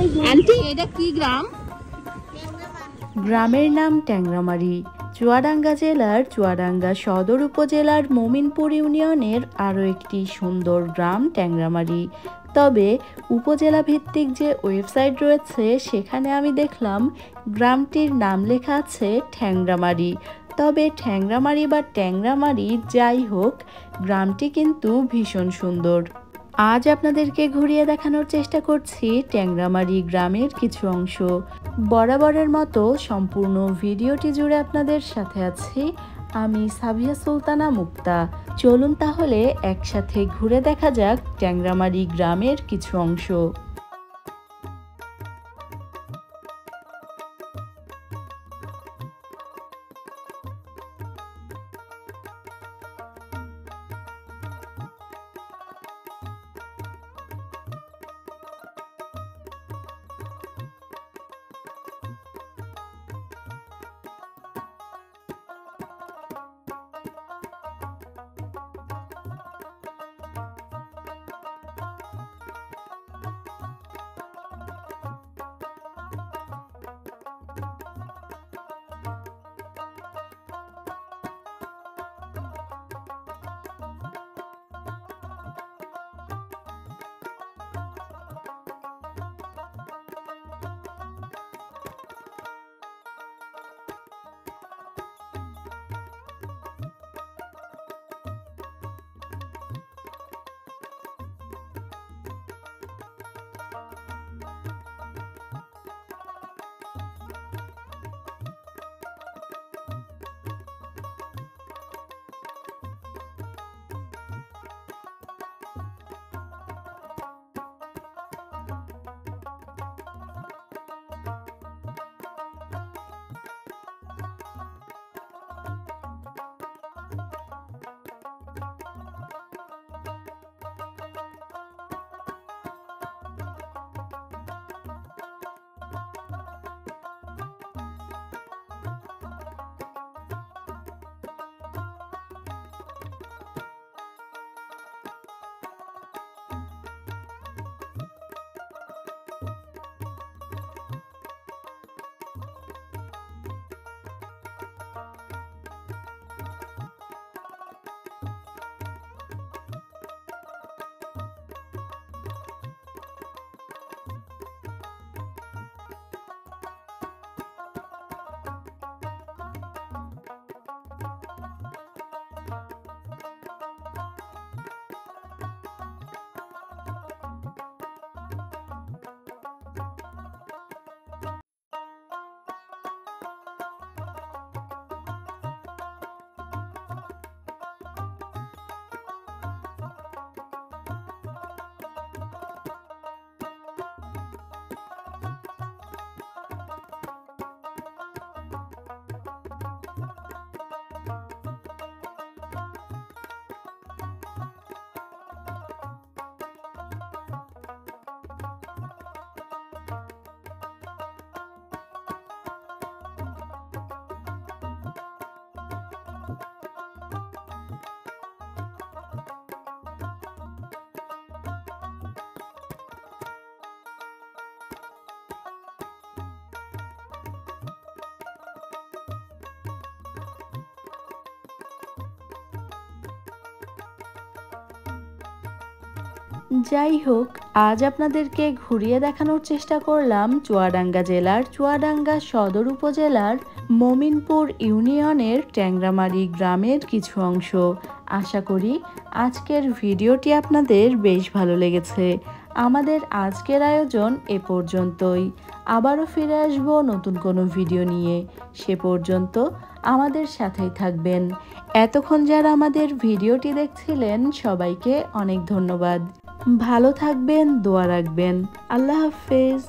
Aunty এটা কি গ্রাম? গ্রামের নাম ট্যাংরামারি। চুয়াডাঙ্গা জেলার চুয়াডাঙ্গা সদর উপজেলার মমিনপুর ইউনিয়নের আরও একটি সুন্দর গ্রাম ট্যাংরামারি। তবে উপজেলা ভিত্তিক যে ওয়েবসাইট রয়েছে সেখানে আমি দেখলাম গ্রামটির নাম লেখা আছে ঠ্যাংরামারি। তবে ঠ্যাংরামারি বা ট্যাংরামারি যাই হোক, গ্রামটি কিন্তু ভীষণ সুন্দর। আজ আপনাদেরকে ঘুরিয়ে দেখানোর চেষ্টা করছি ট্যাংরামারি গ্রামের কিছু অংশ। বরাবরের মতো সম্পূর্ণ ভিডিওটি জুড়ে আপনাদের সাথে আছি আমি সাবিয়া সুলতানা মুক্তা। চলুন তাহলে একসাথে ঘুরে দেখা যাক ট্যাংরামারি গ্রামের কিছু অংশ। যাই হোক, আজ আপনাদেরকে ঘুরিয়ে দেখানোর চেষ্টা করলাম চুয়াডাঙ্গা জেলার চুয়াডাঙ্গা সদর উপজেলার মমিনপুর ইউনিয়নের ট্যাংরামারি গ্রামের কিছু অংশ। আশা করি আজকের ভিডিওটি আপনাদের বেশ ভালো লেগেছে। আমাদের আজকের আয়োজন এ পর্যন্তই। আবারও ফিরে আসবো নতুন কোনো ভিডিও নিয়ে। সে পর্যন্ত আমাদের সাথেই থাকবেন। এতক্ষণ যারা আমাদের ভিডিওটি দেখছিলেন সবাইকে অনেক ধন্যবাদ। ভালো থাকবেন, দোয়া রাখবেন। আল্লাহ হাফেজ।